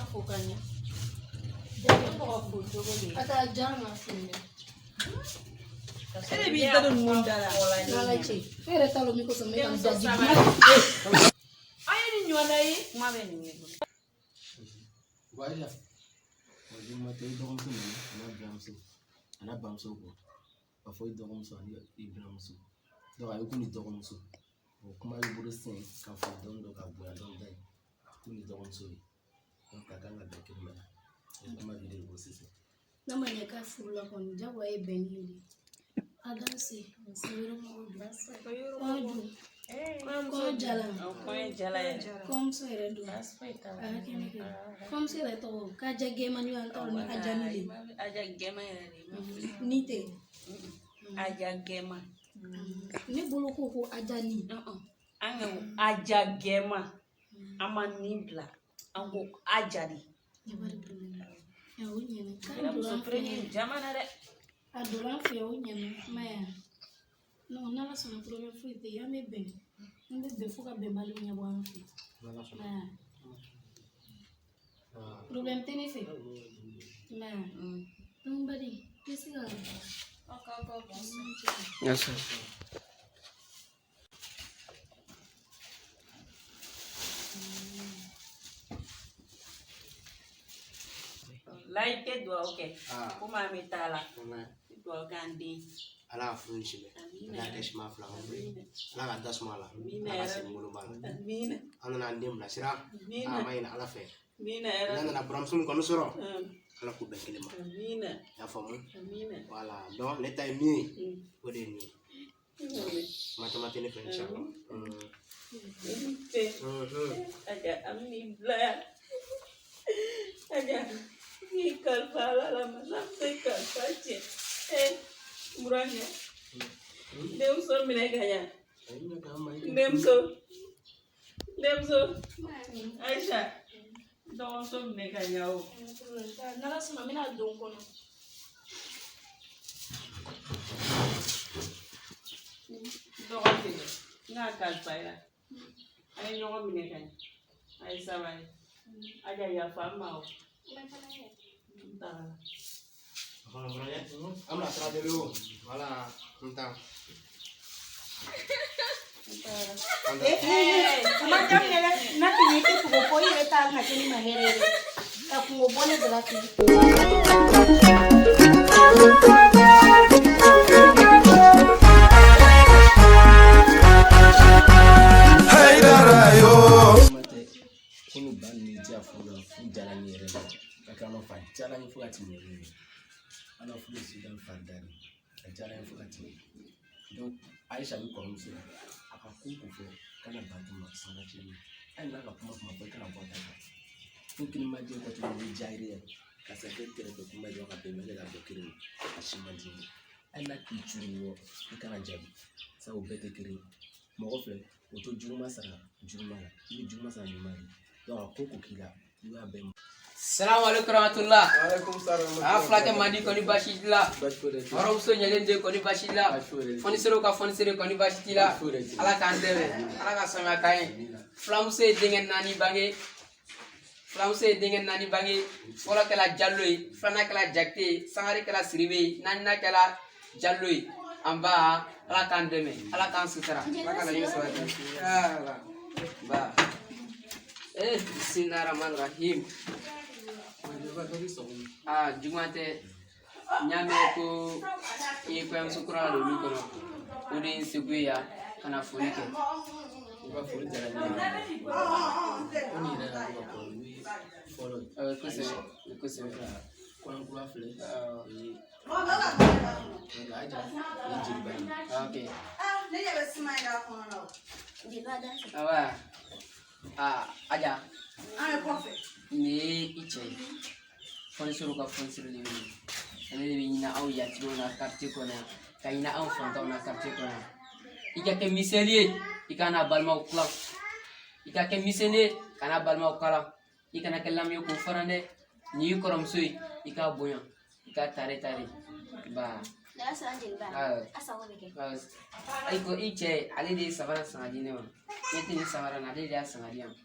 fukanya. Ata jama sini. Ele bisa dun mundala. Nala che. Fere talo miko so me kan jaji. Ayo ni nyona yi, ma be ni. Waya. Wajin mata idon su ne, ana bamso ko. Ba foi idon su ani ibramso. Do ayo kuni idon su. O kuma yi buru sen ka fo don do ka buya don dai. Kuni idon su. Don ka kan ga da kin ba. Kuma bi de bo sisi. Na manya ka furula kon jago e benili. Adansi, sewero mo blasa. Odu. Ko jala. Ko jala ya. Kom so eredu. Kom so eredu. Ka jage manu anto ni ajanili. Aja gema ya ni. Nite. Aja gema. Ni bulu ko ajani. Anga aja gema. Ama nibla. Ango ajari. Ya unyene. Kan do preni jamana de. Adoran fe unyene. Maya. No, nala sona problema foi te ya me bem. Nde be fuka be malu nya bwan fi. Nala sona. Problem tene fe. Na. Nobody. Kesi ga. Yes sir. Like do okay. Kuma mitala. Do gandi. Ala furu shibe. Ala da shi ma fula mu. Ala ga das mala. Ala se ngulu bala. Amina. Ana na ndem la sira. Mai na ala fe. Amina era. Nana na bramsum ko nusoro. Ala ku be kelema. Amina. Ya famu. Amina. Voilà. Donc l'état est mieux. Pour des nuits. Mathématiques fait inchallah. Aja amni bla. Aja ni kalfala la manafse kalfache. Muranya. Dem so mine kaya. Dem so. Aisha. Don't so mine kaya o. Nala sona mina don kono. Don't think. Na kalfala. Ay no mine kaya. Ay sabay. Aja ya fama o. Entah. Amna sera de l'eau. Voilà. Entend. Macam ni nanti ni tu ko ni eta na kini mahere. Aku ngobone berarti. Hey darayo. Kunu ban ni dia fulu jalan ni rele. Akama fa jalan ni fuati ni rele. Ana fulu Sudan fadari. Jalan fuati. Donc Aisha ni ko mso. Akakuku fe kana bantu masana chini. Ai na kuma kwa kana bota. Mungkin maji kwa tu ni jaire. Kasa kete ko kuma jo ka pemele la dokiri. Ashima jini. Ai na kichuri wo kana jabi. Sa ubete kiri. Mo fe oto juruma sara juruma la. Ni juruma sara juruma. Donc koko kila. Ni wa be. Assalamualaikum warahmatullah. Waalaikumsalam. Aflake mandi koni bashidla. Orom so nyelende koni bashidla. Foni sero ka foni sero koni bashidla. Ala kandebe. Ala ka sama kai. Flamse dingen nani bange. Flamse dingen nani bange. Fola kala jalloi, flana kala jakte, sangare kala siribe, nanna kala jalloi. Amba ala kandeme. Ala kan sutra. Ala kala yeso. Ba. Bismillahirrahmanirrahim. Jumate nyame ko yam sukura do mi kono udi siguya kana fulike ba fuli dara ni oni na ko ni follow ko se ko an ko afle aja ni jibani okay ne ya besma ida ko no jibada aja prophet ni iche fonsuru ka fonsuru le ni ina au ya tiro na quartier kona ka ina au fonta na quartier kona ika ke miselier ikana balma ukla ika ke misene kana balma ukala ikana ke lamyo ko farande ni korom sui ika boyan ika tare ba la sanjil ba asawo beke ai ko iche ali de savara sanadine wa yeti ni savara na de ya sanadiam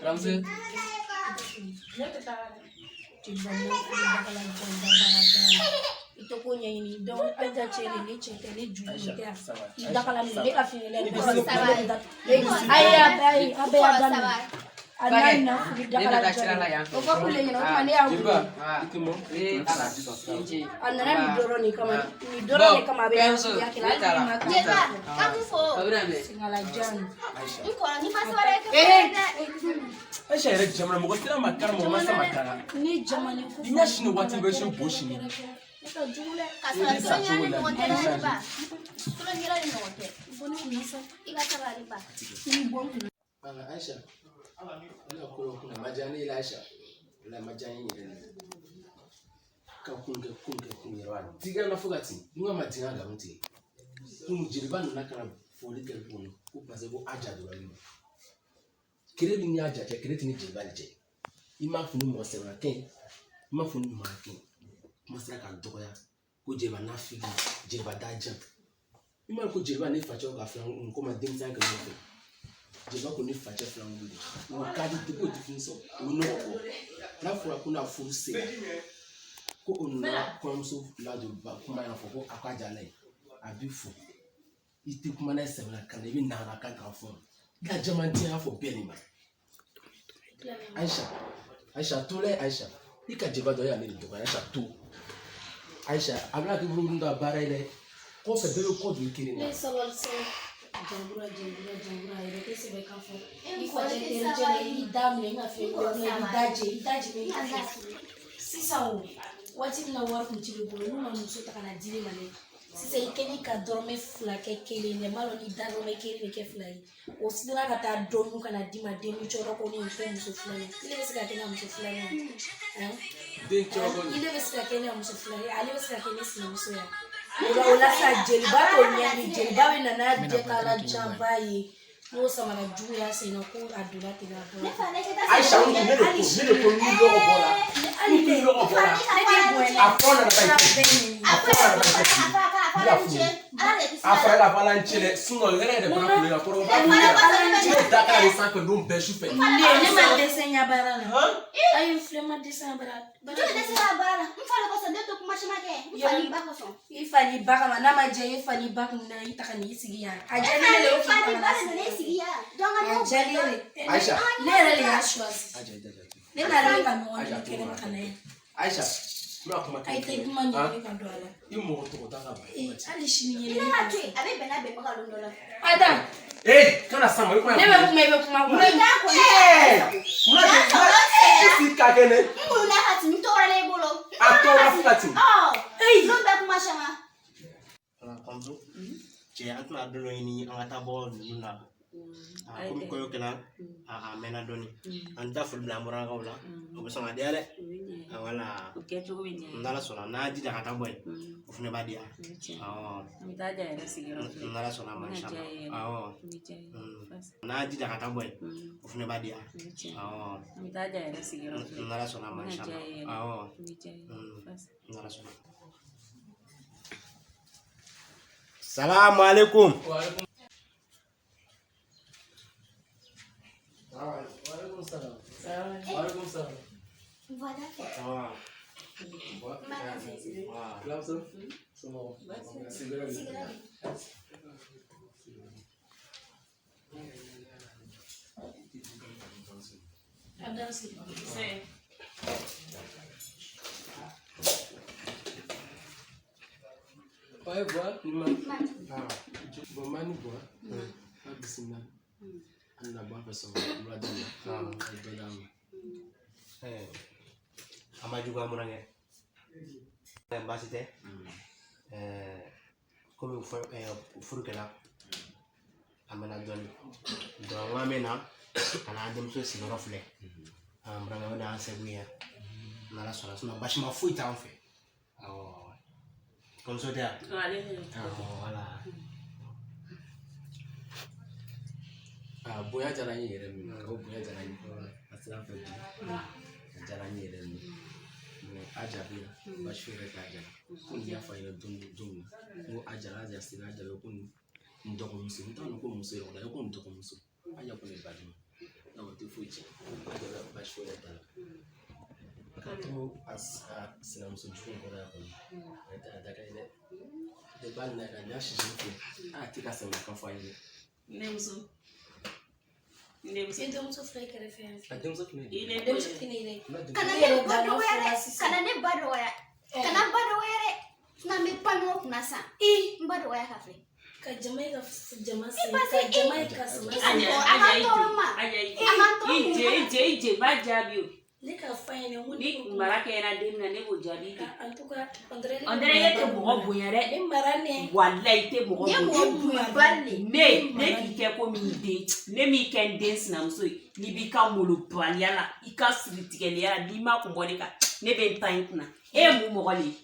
Ramse. Itu punya ini dong aja ceri ni cerita ni juga dia. Ida kalau ni mereka file ni. Ada na ida kalau ceri. Opa kule ni orang ni aku. Itu mau. Anara ni doro ni kama bela ya kila ni Jeba, kamu fo. singala jan. Iko ni maswara ke. Aisha yɛrɛ jamana mɔgɔ sera makara mɔgɔ ma se makara Ni jamani ko. i ɲɛ sini waati bɛ se bosi ni Kasara tunya ni mo tena ni ba. Tulo ngira ni mo te. Boni kunasa. Iga sabari ba. Ni bon. ala Aisha ala ko kuna majani ila Aisha la majani yɛrɛ ka kunge yɛrɛ wa diga na fogati ni ma madinga ga muti kun jiriba na kana foli kɛ kun ko parce ko aja do wali kire ni aja kɛ kire tini jiriba je i ma funu mo sɛbɛn kɛ i ma funu ma kɛ ma sera ka dɔgɔya ko jiriba na fili jiriba da jan i ma ko jiriba ne facɛ ka filan ko ma denmisɛn kɛ ɲɔgɔn fɛ jiriba ko ne facɛ filan wuli o ka di dugu difin sɔn o nɔgɔ kɔ n'a fɔra ko n'a furu se ko o nana kɔɲɔmuso ladon ba kuma y'a fɔ ko a ka jala ye a bi fo i tɛ kuma n'a ye sɛbɛnna kan i bɛ nara kan k'a fɔ i ka jamantiya y'a fɔ bɛɛ de ma Aisha to lɛ Aisha i ka jɛba dɔ y'ale de dɔgɔya Aisha to Aisha a bɛna kɛ burukuru ka baara ye dɛ kɔfɛ bɛɛ bɛ kɔ don i kelen na. Ne sabali se jangura yɛrɛ tɛ sɛbɛn k'a fɔ i fa tɛ terikɛ i da minɛ i ka fɛn dɔ i daji bɛ i ka fɛn sisan o waati min na wari kun t'i bolo n'u ma muso ta ka na di ne ma dɛ sisan i kɛlen ka dɔrɔmɛ 2 kɛ kelen dɛ n b'a dɔn ni da dɔrɔmɛ 1 bɛ kɛ 2 ye o sinna ka taa dɔɔnin ka na di ma den ni cɔrɔ ko ne ye fɛn muso 2 ye ne bɛ se ka kɛ ne ka muso 2 ye den cɔrɔ ne bɛ se ka kɛ ne ka muso 2 ye ale bɛ se ka kɛ ne sinamuso ye o la sa jeliba t'o ɲɛni jeliba bɛ na n'a jɛ k'ala janba ye n'o samara juguya senna ko a donna ten a bɔra Aisha ne de ko ni lɔgɔ bɔra ni lɔgɔ bɔra a fɔ nana a fara la bala ncɛlɛ sunɔ yɛrɛ yɛrɛ bɔra kule la kɔrɔ ba kule da ka de sanfɛ don bɛɛ su fɛ ne ma dɛsɛ ɲa baara la ayi filɛ ma dɛsɛ baara la n fa ko so de to kuma shima ke n fa ni ba ko so i fa ni ba kama n'a ma diya i fa ni ba kun na i ta ka ni sigi yan a jali ne o fa ni ba ne sigi yan donc a jali ne Aisha ne yɛrɛ de y'a choisi ne n'ale ka ɲɔgɔn di kɛnɛ ma ka na yan Aisha n'a kuma ayi tɛ kuma ɲɛɲini ka don a la i mɔgɔ tɔgɔ ta ka ba hali sini ɲɛɲini ne ma to a bɛ bɛn n'a bɛn baga don dɔ la Adam kana sama i kuma ne bɛ kuma i bɛ kuma muna si ka kɛnɛ n ko na ka tin tɔɔrɔ le bolo a tɔɔrɔ fo ka tin n'o bɛ kuma sama Kamso cɛ an tɛna dɔ ɲini an ka taa bɔ ninnu na komi kɔɲɔ kɛla a mɛnna dɔɔni an tɛ foli bila an bɔrakaw la o bɛ sɔn ka diya dɛ wala n'ala sɔnna n'an jija ka taa bɔ yen o fana b'a diya n'ala sɔnna a ma inshallah n'an jija ka taa bɔ yen o fana b'a diya n'ala sɔnna a ma inshallah n'ala sɔnna. Salamu alaikum. Waalaikum salam. voilà Oi, boa. Mama ni boa. Bismillah. Anda ba ka so brother na. Ama juga munange. Mbasi te. Komi furu kala. Amana doni. Do ngamena ana dem so sigoro fle. Amranga da ansebuya. Nala sona sona bashima fuita anfe. Comme ça there. Voilà. Boya jara ni yɛrɛ min ko boya jara ni a sira fɛ jara ni yɛrɛ min a jaabi la baasi yɛrɛ t'a jara ko n'i y'a fɔ a ɲɛna don ko a jara sira jabe ko Ndokomuso, ntano ko muso yona ko ndokomuso. Anya ko ne badima. Na wote fuji. Aja la bashfo ya tala. Kato as sina muso jufun ko na ko. Eta daga ile. De bal na na shi shi. Tika sa na kan fa ile. Nemso. Então, sou frei que referência. Adem so fine. Ile Deus que nem ele. Kana ne bado waya. Kana bado waya. Na me pano kuna sa. Bado waya ka frei. Ka Jamaica se ka Jamaica se. Ije ba jabio. Ne ka fine mu Ni maraka yana demna ne bo jabi. En tout cas, André Yete mo boyare. ne marane. Wallahi te mo Ye mo balle. Ne ki ke ko mi de. Ne mi ken dance na mso. Ni bi ka mulu banyala. Ika sritikele ya di ma ko bonika. Ne be tank na. Mu mo goli.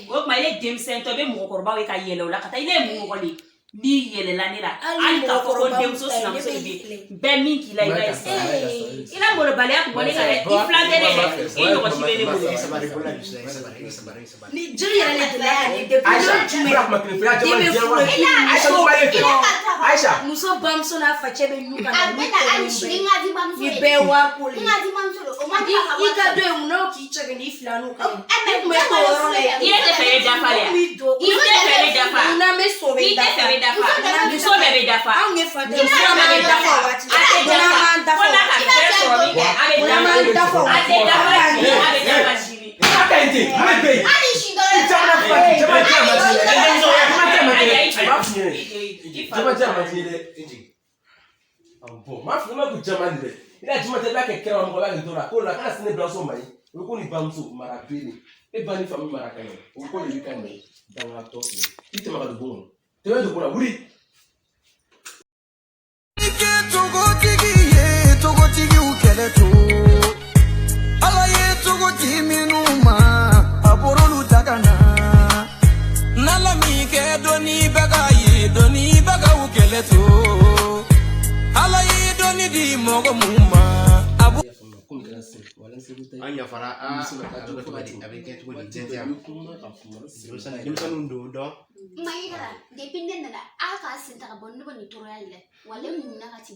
O ma ile James to be mo korba we ka yele la kata ile mo goli. Ni yele la ni la. An ka ko dem so na mso be. Be min ki la ila. Ila mo lo bale ko bonika. Iflante de. Ino ko shibele mo. Ni jiri ya le la ni de. Aisha. Muso bamso na fachebe nyuka na. Abena alishinga di mamso. Ni be wa poli. Nga di mamso. O ma Ika do uno ki chege ni flanu ka. Ame Me to ro le. Ile te fere dafa ya. Ite fere dafa. Una me so be Ite fere dafa. Muso bebe dafa. Au nge fa de. Muso bebe dafa. Ate dafa. Kona ka fere so mi. Abe dafa. Ate dafa. Abe dafa shiri. Atende, mbe. alishinga. Anya fara avec tout le temps. Maïra, dépendant de la aka sinta bonne bonne tourelle. Wale mu na kati.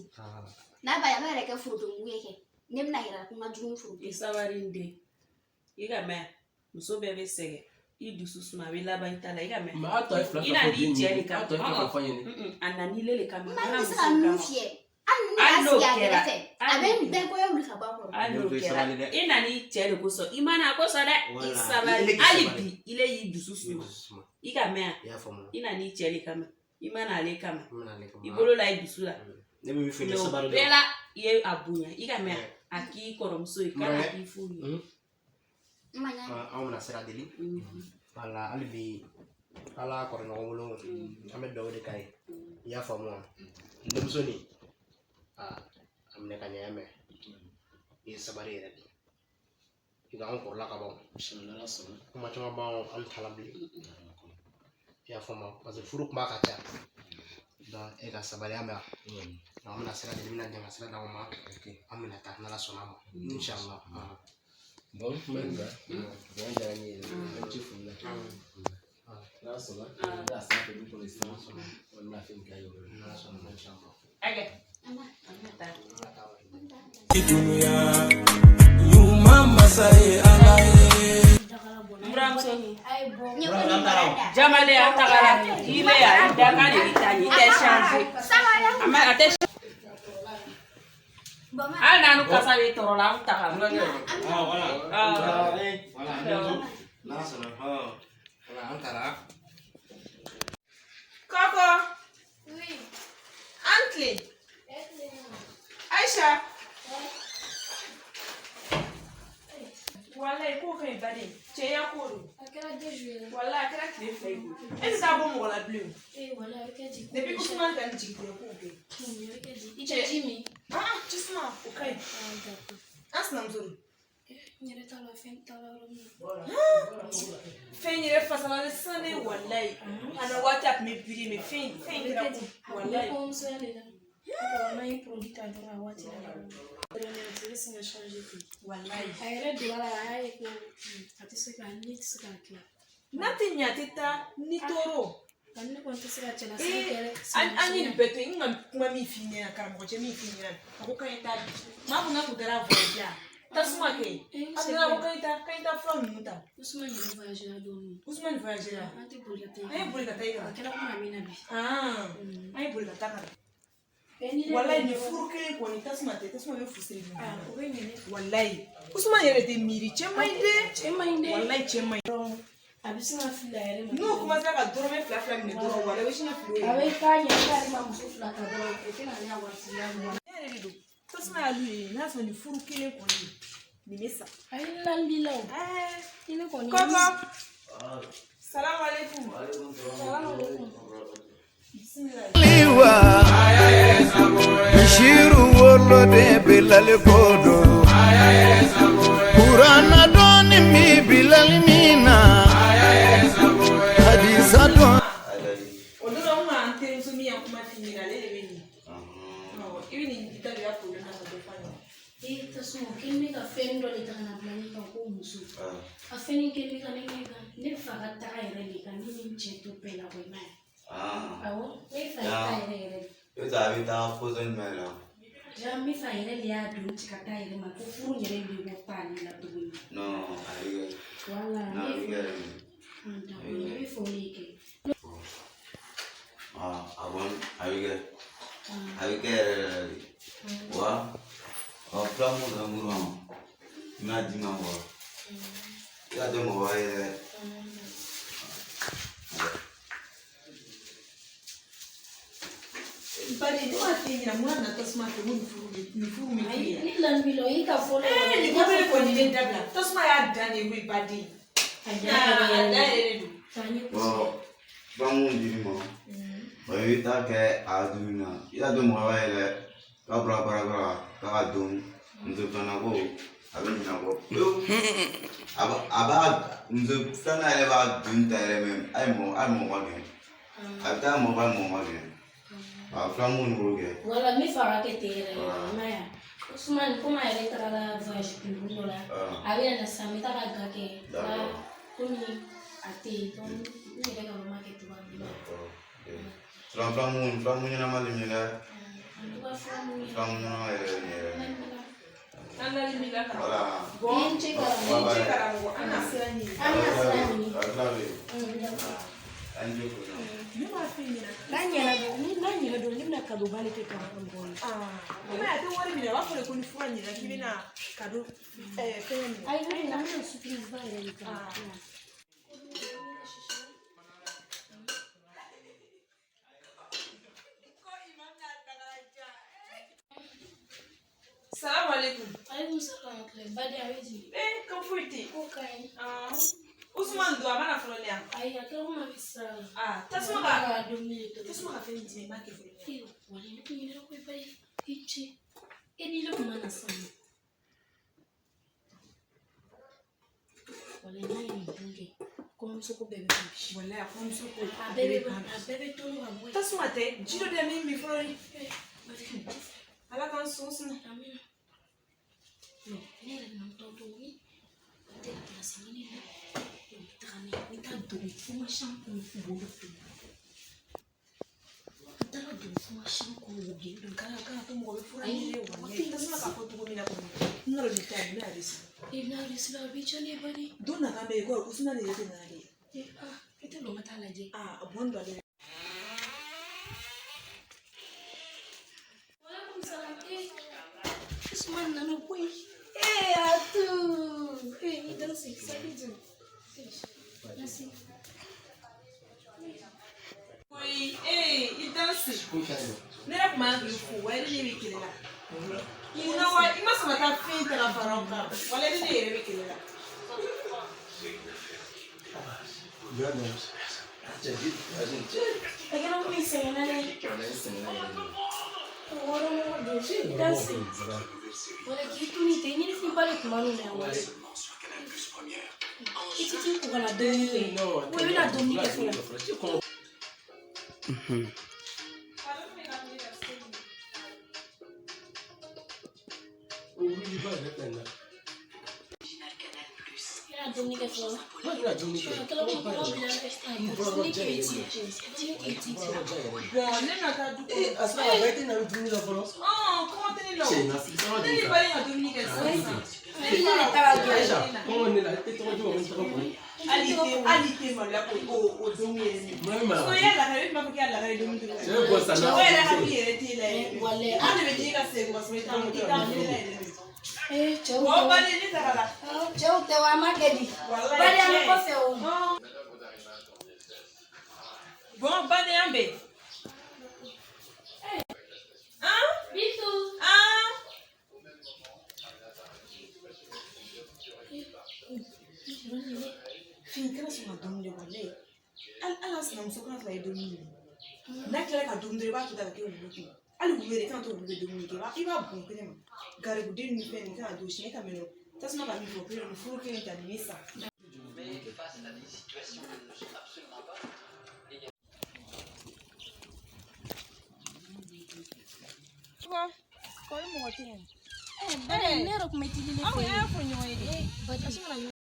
Na ba ya mere ke fudu ngeke. Nem na ira kuma junu fudu. Isabarinde. Iga me. Muso bebe sege. Idu susuma we laba itala iga me. Ma to ifla Ina ni tiere ka. to ifla fanyeni. Anani lele kama. Ma sa nu fie. Anu ya kete. Aben den ko yulu ka ba ko. Anu kera. Ina ni tiere ko so. Imana ko so de. Isabari alibi ile yidu susuma. Iga me. Ina ni tiere kama. Imana ale kama. Ibolo la idusula. Nebe mi fini sabari. Bela ye abunya. Iga me. Aki koromso ikana ifu. Manya. Amna sera deli. Ala alibi ala ko no wolo. Ame do de kai. Ya famo. Ndem soni. Amne kanya yame. Sabari redi. Iga on ko la ka bon. Inshallah sama. Kuma chama bon am talabli. Ya famo parce que furuk ma ka ta. Da ega sabari ame. Na amna sera deli na janga sera da ma. Amna ta na la sonama. Inshallah. Bon, manga. Bon jani, chifu na. Na soma. Da sa pe du polisi na soma. On na fin kayo. Na soma inshallah. Aga. Dunia, you mama say alaye. Mramso. Jamale atakara. Ile ya daka ni bitani. Ite change. Ama ate. Ana nu kasa we toro la utaka. Na sona. Ala antara. Coco. Oui. Antle. Aisha. Wala ko kai bade. Ce ya koru. Akara déjouer. Wala akara kile fay. Est-ce que bon wala bleu? Voilà, avec dit. Depuis que tu m'as dit que Il t'a Jimmy. tu smart. OK. D'accord. Asna mzuri. Nyere tala fin tala romi. Fenye fa sala le sane wallahi. Ana WhatsApp me biri me fin wallahi. Comme ça là. On a un produit à faire à WhatsApp. On a essayé de changer tout. Wallahi. Ayere dola ayi ko ati se ka ni se ka kila. Nati nyatita ni toro. Kanne ko tsira chela Ani beto inga kuma mi finya kara mo mi finya. Ko kaita. Ma kuna kudara voya. Tasuma ke. Ana ko kaita from muta. Usman yele voyager do. Usman voyager. Ante bulata. Ay bulata ida. Kala kuma mina bi. Ay bulata kara. Wallahi ni furu ke ko ni tasuma be fusiri. Ko be nyene. Wallahi. Usman yele te miri chemainde. Wallahi chemainde. Abisina fila yere ma. No kuma saka dorome fla ni doro wala we shina flo. Awe kanya kali ma muso fla ka doro ekena nya wasi ya mo. Yele do. Tasuma ya lui na so ni furu kele ko ni mesa. Ay lambila. Ile ko ni. Koko. Salam alaikum. Salam alaikum. Liwa Shiru wolo de bilal kodo Kurana doni mi bilal mina Hadisa don Odono ma ante nsumi ya kuma finira lele beni. No, ibi ni nditali ya polo na kufanya. Tasumo kemi ka fendo le tana blani ka ko musu. Afeni kemi ka ne faga ta ere le ka ni ncheto pela ko na. Awo, me faga ta ere. Yo zabi ta pozon mela. Jambi fa ere le ya du chikata ere ma ko furu nyere bi mo pani la tubu. No, ayiga. Wala Na ayiga. nda ni fonike. Abon ayiga. Ayiga wa. Plamu na muro. Na dima wa. Ya de mo wa ye. Bari ni wa finira mwana tasuma ke ni furu mi. Ni lambilo ika folo. Ni ko be ko ni ndabla. Tasuma ya dani we badi. Plamu ndiri mo. Wa ita ke aduna. Ya de mo wa ye. Ka bra ka dum. Nzo tana ko. Abin na ko. Aba nzo tana le ba dum tare mem. Ai mo wage. Ata mo wage. Flamun buruge. Wala mi fara ke tere maya. Usman kuma ere tarala voyage pindulo la. Abi na samita ka gake. La kuni ate ton ni ere ka mama ke tuwa bila. Flamun na mali mila. Anduwa Flamun na ere. Anda limila ka. Wala. Bon cheka Chekara ana sirani. Anjo ko. Ni wa finira. Nanya do ni na kado bale ke kan ngol. Kuma ya to wari bila wa ko ni furani na kibina kado feni. Ai na surprise bale ni kan. Salam alaikum. Alaikum salam. Badi awezi. Kan fuiti. Okay. Usman do amana folonia. Ai akama bisa. Tasuma ka domini to. Tasuma ka feni ti make folonia. Wale ni kunyira ko pai ichi. Eni lo mana sana. Wale na ni bunge. Como soko bebe bishi. Wala ya ko msoko. Bebe to wa boy. Tasuma te jiro de mimi folonia. Ala kan susna. Amina. No, nere na mtoto ni. Tena klasi nyingine. Nita do fuma shampoo ni fubo fu. Nita do fuma shampoo ni gendo. Kala to mo be folonia le wa. Tasuma ka foto ko mina ko. Ngalo ni tani na risi. Ina risla bicha ne bari. Dona ka be ko usna le yote na le. Ita lo matala je. Bondo le. Usman nano boy. Atu. Dansi, sabi tu. Dansi. Oi, idansi. Nera kuma ngifu, wale ni wikilela. Ina wa imasa mata finta la faroka. Wale ni yere wikilela. Agora não me ensina, né? Agora não vou deixar. Dansi. Olha aqui, tu não tem nem se para tomar no meu. Isso tem que falar domingo. Vou ir lá domingo que fala. dumuni kɛ fɔlɔ. Moi, je la dis, Nico. Kɛlɛ ko mɔgɔ bila dumuni kɛ ti dumuni kɛ ti. Bon, ne na taa du kɔnɔ. A sera la vérité, n'a eu dumuni la fɔlɔ. Comment tɛ ne la o? Cɛ, na fili sama Ne de ni sa. bali ka dumuni kɛ sisan. Ne ne taara gɛrɛ. Aïcha, comment on est là? E tɔgɔ jumɛn? E tɔgɔ kɔni? hali te maloya o don yɛrɛ min Moi, ma. so yɛ lakare e b'a fɔ k'i y'a lakare don min C'est quoi ça? o yɛrɛ hakili yɛrɛ t'e la yɛrɛ Walayi. an de bɛ di ka segin ka sɔrɔ i t'a fɛ la yɛrɛ Cɛw o bali ne taara la cɛw tɛ wa a ma kɛ di. Bari an bɛ kɔfɛ o. bon badenya bɛ yen Bitu. Fii kana sɔn ka dumuni de walayi hali an sinamuso kana fila ye dumuni de n'a tilala ka dumuni dɔrɔn i b'a to ta ka kɛ wulu kun hali wulu yɛrɛ kana to wulu bɛ dumuni kɛ i b'a bɔn kɛnɛ ma garibuden ni fɛn nin kana don siɲɛ ka mɛnɛ tasuma ka min fɔ kelen nin furu kelen ta nin sa Ne yɛrɛ tun bɛ tili de fɛ. Aw y'a fɔ ɲɔgɔn ye de.